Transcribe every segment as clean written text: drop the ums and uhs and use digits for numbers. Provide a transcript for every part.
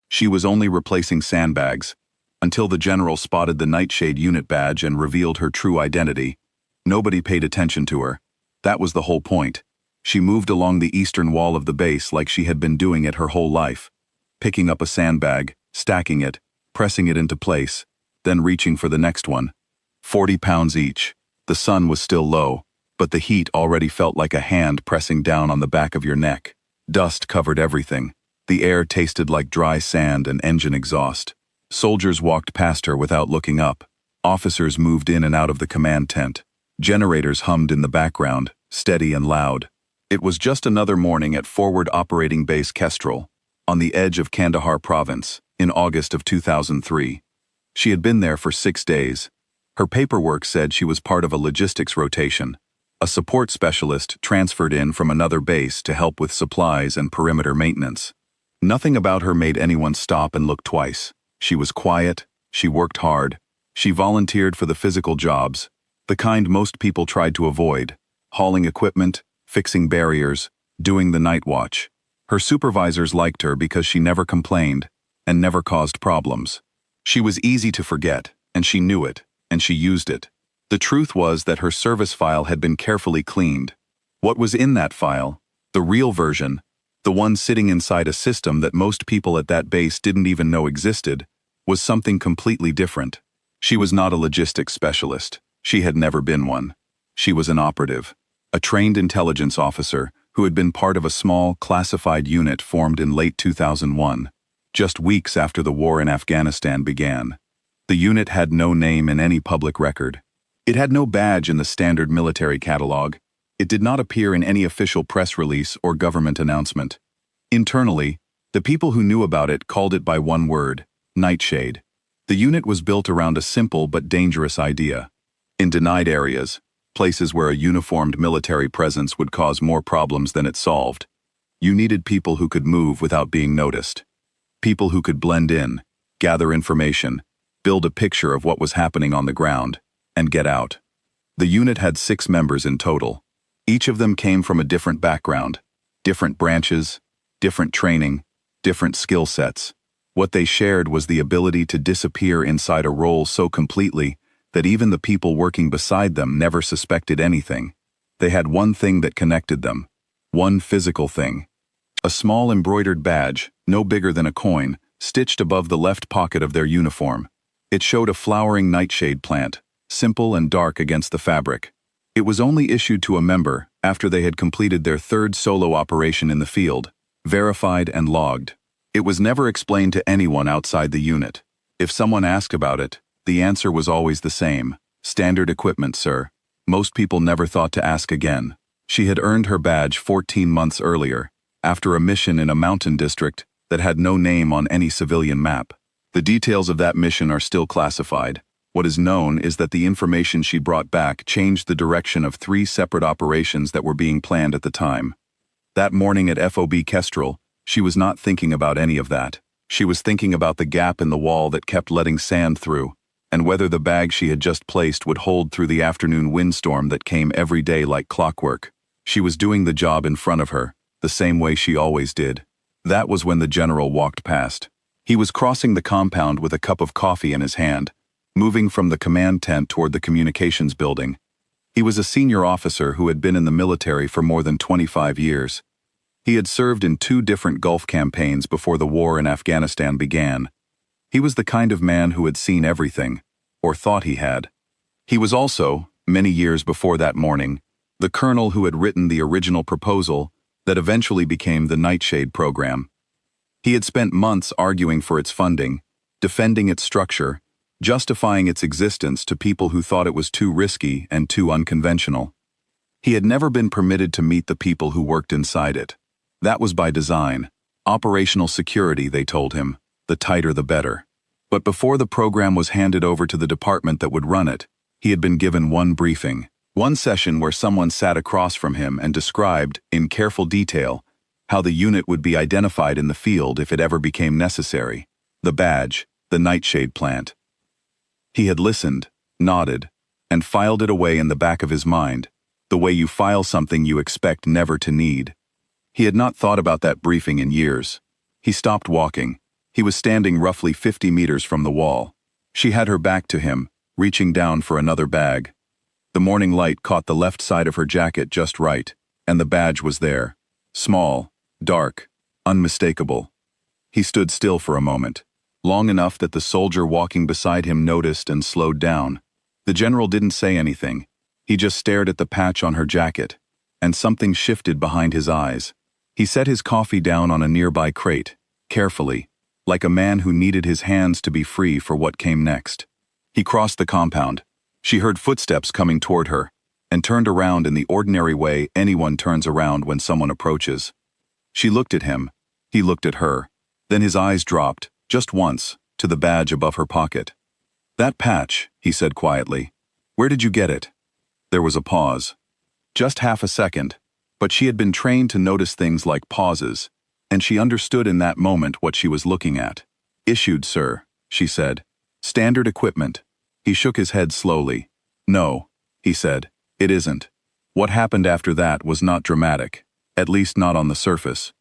She was only replacing Sandbags, until the general spotted the Nightshade unit badge and revealed her true identity. Nobody paid attention to her. That was the whole point. She moved along the eastern wall of the base like she had been doing it her whole life, picking up a sandbag, stacking it, pressing it into place, then reaching for the next one. 40 pounds each. The sun was still low, but the heat already felt like a hand pressing down on the back of your neck. Dust covered everything. The air tasted like dry sand and engine exhaust. Soldiers walked past her without looking up. Officers moved in and out of the command tent. Generators hummed in the background, steady and loud. It was just another morning at Forward Operating Base Kestrel, on the edge of Kandahar Province, in August of 2003. She had been there for 6 days. Her paperwork said she was part of a logistics rotation. A support specialist transferred in from another base to help with supplies and perimeter maintenance. Nothing about her made anyone stop and look twice. She was quiet, she worked hard, she volunteered for the physical jobs, the kind most people tried to avoid, hauling equipment, fixing barriers, doing the night watch. Her supervisors liked her because she never complained and never caused problems. She was easy to forget, and she knew it, and she used it. The truth was that her service file had been carefully cleaned. What was in that file, the real version, the one sitting inside a system that most people at that base didn't even know existed, was something completely different. She was not a logistics specialist. She had never been one. She was an operative, a trained intelligence officer who had been part of a small, classified unit formed in late 2001, just weeks after the war in Afghanistan began. The unit had no name in any public record. It had no badge in the standard military catalog. It did not appear in any official press release or government announcement. Internally, the people who knew about it called it by one word: Nightshade. The unit was built around a simple but dangerous idea. In denied areas, places where a uniformed military presence would cause more problems than it solved, you needed people who could move without being noticed. People who could blend in, gather information, build a picture of what was happening on the ground, and get out. The unit had 6 members in total. Each of them came from a different background, different branches, different training, different skill sets. What they shared was the ability to disappear inside a role so completely that even the people working beside them never suspected anything. They had one thing that connected them, one physical thing. A small embroidered badge, no bigger than a coin, stitched above the left pocket of their uniform. It showed a flowering nightshade plant, simple and dark against the fabric. It was only issued to a member after they had completed their 3rd solo operation in the field, verified and logged. It was never explained to anyone outside the unit. If someone asked about it, the answer was always the same: standard equipment, sir. Most people never thought to ask again. She had earned her badge 14 months earlier, after a mission in a mountain district that had no name on any civilian map. The details of that mission are still classified. What is known is that the information she brought back changed the direction of 3 separate operations that were being planned at the time. That morning at FOB Kestrel, she was not thinking about any of that. She was thinking about the gap in the wall that kept letting sand through, and whether the bag she had just placed would hold through the afternoon windstorm that came every day like clockwork. She was doing the job in front of her, the same way she always did. That was when the general walked past. He was crossing the compound with a cup of coffee in his hand, moving from the command tent toward the communications building. He was a senior officer who had been in the military for more than 25 years. He had served in 2 different Gulf campaigns before the war in Afghanistan began. He was the kind of man who had seen everything, or thought he had. He was also, many years before that morning, the colonel who had written the original proposal that eventually became the Nightshade program. He had spent months arguing for its funding, defending its structure, justifying its existence to people who thought it was too risky and too unconventional. He had never been permitted to meet the people who worked inside it. That was by design. Operational security, they told him, the tighter the better. But before the program was handed over to the department that would run it, he had been given one briefing, one session where someone sat across from him and described, in careful detail, how the unit would be identified in the field if it ever became necessary. The badge, the Nightshade plant. He had listened, nodded, and filed it away in the back of his mind, the way you file something you expect never to need. He had not thought about that briefing in years. He stopped walking. He was standing roughly 50 meters from the wall. She had her back to him, reaching down for another bag. The morning light caught the left side of her jacket just right, and the badge was there. Small, dark, unmistakable. He stood still for a moment, long enough that the soldier walking beside him noticed and slowed down. The general didn't say anything. He just stared at the patch on her jacket, and something shifted behind his eyes. He set his coffee down on a nearby crate, carefully, like a man who needed his hands to be free for what came next. He crossed the compound. She heard footsteps coming toward her, and turned around in the ordinary way anyone turns around when someone approaches. She looked at him. He looked at her. Then his eyes dropped, just once, to the badge above her pocket. "That patch," he said quietly. "Where did you get it?" There was a pause. Just half a second, but she had been trained to notice things like pauses, and she understood in that moment what she was looking at. "Issued, sir," she said. "Standard equipment." He shook his head slowly. "No," he said, "it isn't." What happened after that was not dramatic, at least not on the surface.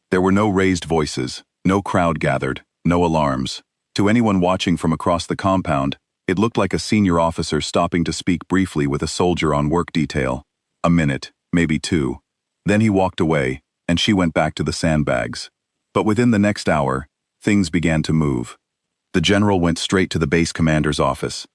There were no raised voices, no crowd gathered, no alarms. To anyone watching from across the compound, it looked like a senior officer stopping to speak briefly with a soldier on work detail. A minute, maybe two. Then he walked away, and she went back to the sandbags. But within the next hour, things began to move. The general went straight to the base commander's office.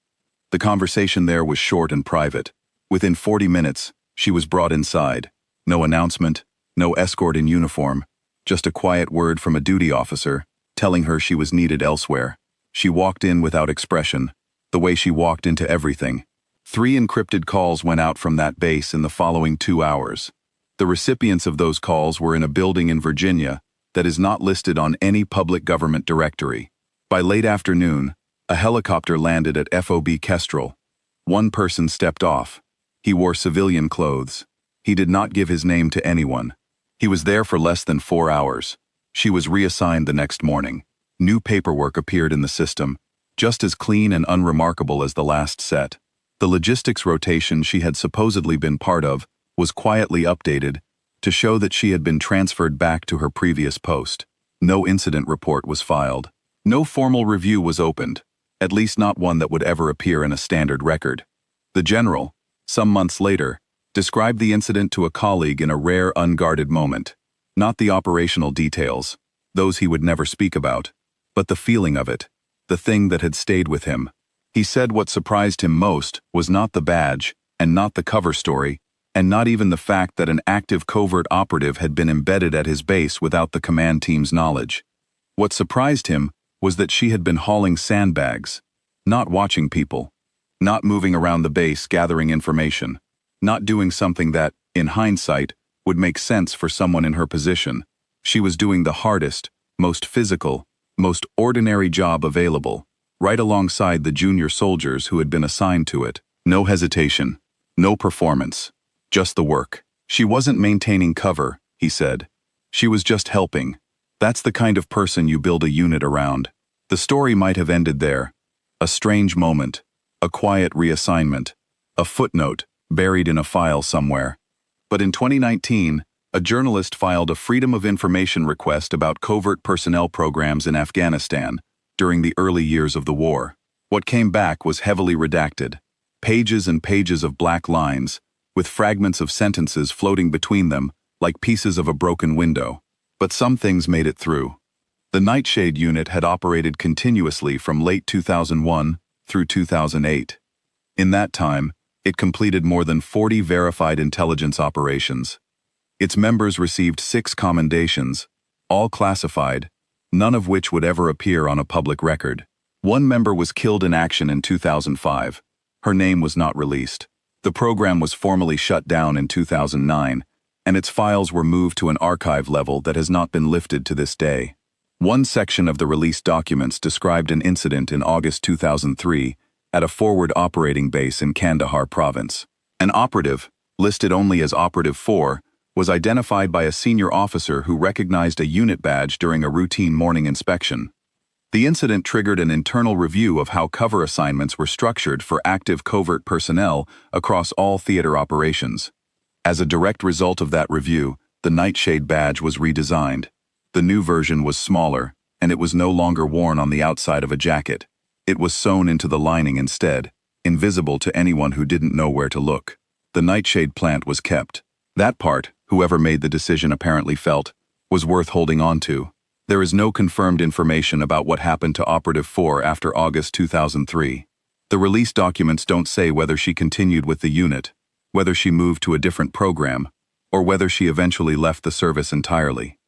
The conversation there was short and private. Within 40 minutes, she was brought inside. No announcement, no escort in uniform, just a quiet word from a duty officer, telling her she was needed elsewhere. She walked in without expression, the way she walked into everything. 3 encrypted calls went out from that base in the following 2 hours. The recipients of those calls were in a building in Virginia that is not listed on any public government directory. By late afternoon, a helicopter landed at FOB Kestrel. One person stepped off. He wore civilian clothes. He did not give his name to anyone. He was there for less than 4 hours. She was reassigned the next morning. New paperwork appeared in the system, just as clean and unremarkable as the last set. The logistics rotation she had supposedly been part of was quietly updated to show that she had been transferred back to her previous post. No incident report was filed. No formal review was opened, at least not one that would ever appear in a standard record. The general, some months later, described the incident to a colleague in a rare unguarded moment. Not the operational details, those he would never speak about, but the feeling of it, the thing that had stayed with him. He said what surprised him most was not the badge, and not the cover story, and not even the fact that an active covert operative had been embedded at his base without the command team's knowledge. What surprised him was that she had been hauling sandbags, not watching people, not moving around the base gathering information, not doing something that, in hindsight, would make sense for someone in her position. She was doing the hardest, most physical, most ordinary job available, right alongside the junior soldiers who had been assigned to it. No hesitation, no performance, just the work. She wasn't maintaining cover, he said. She was just helping. That's the kind of person you build a unit around. The story might have ended there. A strange moment, a quiet reassignment, a footnote buried in a file somewhere. But in 2019, a journalist filed a Freedom of Information request about covert personnel programs in Afghanistan during the early years of the war. What came back was heavily redacted, pages and pages of black lines, with fragments of sentences floating between them like pieces of a broken window. But some things made it through. The Nightshade unit had operated continuously from late 2001 through 2008. In that time, it completed more than 40 verified intelligence operations. Its members received 6 commendations, all classified, none of which would ever appear on a public record. One member was killed in action in 2005. Her name was not released. The program was formally shut down in 2009, and its files were moved to an archive level that has not been lifted to this day. One section of the released documents described an incident in August 2003 at a forward operating base in Kandahar province. An operative, listed only as Operative 4, was identified by a senior officer who recognized a unit badge during a routine morning inspection. The incident triggered an internal review of how cover assignments were structured for active covert personnel across all theater operations. As a direct result of that review, the Nightshade badge was redesigned. The new version was smaller and it was no longer worn on the outside of a jacket. It was sewn into the lining instead, invisible to anyone who didn't know where to look. The Nightshade plant was kept. That part, whoever made the decision apparently felt, was worth holding on to. There is no confirmed information about what happened to Operative 4 after August 2003. The release documents don't say whether she continued with the unit, whether she moved to a different program, or whether she eventually left the service entirely.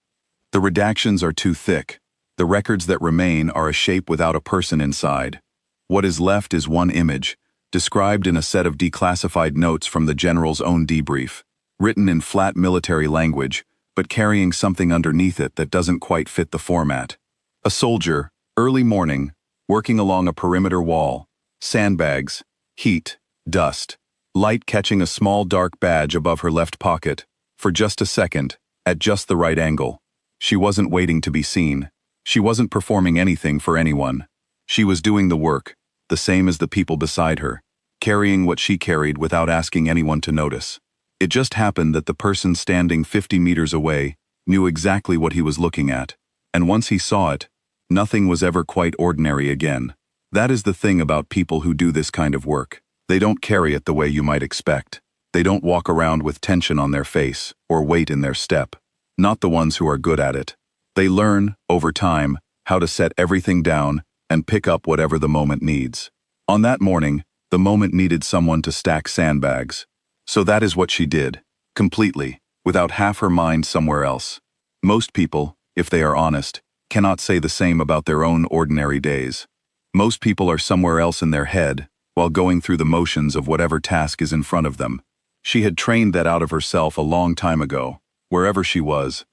The redactions are too thick. The records that remain are a shape without a person inside. What is left is one image, described in a set of declassified notes from the general's own debrief, written in flat military language, but carrying something underneath it that doesn't quite fit the format. A soldier, early morning, working along a perimeter wall, sandbags, heat, dust, light catching a small dark badge above her left pocket, for just a second, at just the right angle. She wasn't waiting to be seen. She wasn't performing anything for anyone. She was doing the work, the same as the people beside her, carrying what she carried without asking anyone to notice. It just happened that the person standing 50 meters away knew exactly what he was looking at, and once he saw it, nothing was ever quite ordinary again. That is the thing about people who do this kind of work. They don't carry it the way you might expect. They don't walk around with tension on their face or weight in their step. Not the ones who are good at it. They learn, over time, how to set everything down and pick up whatever the moment needs. On that morning, the moment needed someone to stack sandbags. So that is what she did, completely, without half her mind somewhere else. Most people, if they are honest, cannot say the same about their own ordinary days. Most people are somewhere else in their head, while going through the motions of whatever task is in front of them. She had trained that out of herself a long time ago. Wherever she was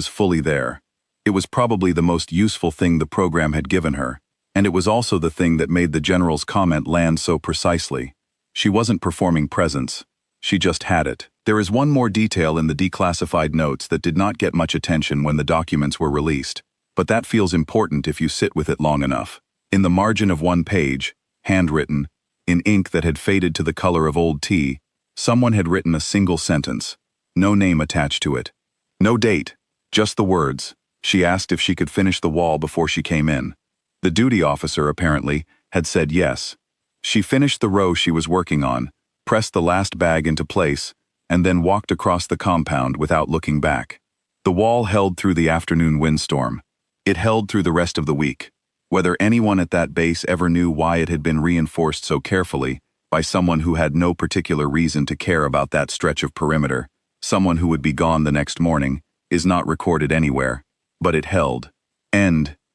fully there. It was probably the most useful thing the program had given her, and it was also the thing that made the general's comment land so precisely. She wasn't performing presence. She just had it. There is one more detail in the declassified notes that did not get much attention when the documents were released, but that feels important if you sit with it long enough. In the margin of one page, handwritten, in ink that had faded to the color of old tea, someone had written a single sentence. No name attached to it. No date, just the words. She asked if she could finish the wall before she came in. The duty officer, apparently, had said yes. She finished the row she was working on, pressed the last bag into place, and then walked across the compound without looking back. The wall held through the afternoon windstorm. It held through the rest of the week. Whether anyone at that base ever knew why it had been reinforced so carefully, by someone who had no particular reason to care about that stretch of perimeter, someone who would be gone the next morning, is not recorded anywhere, but it held. End.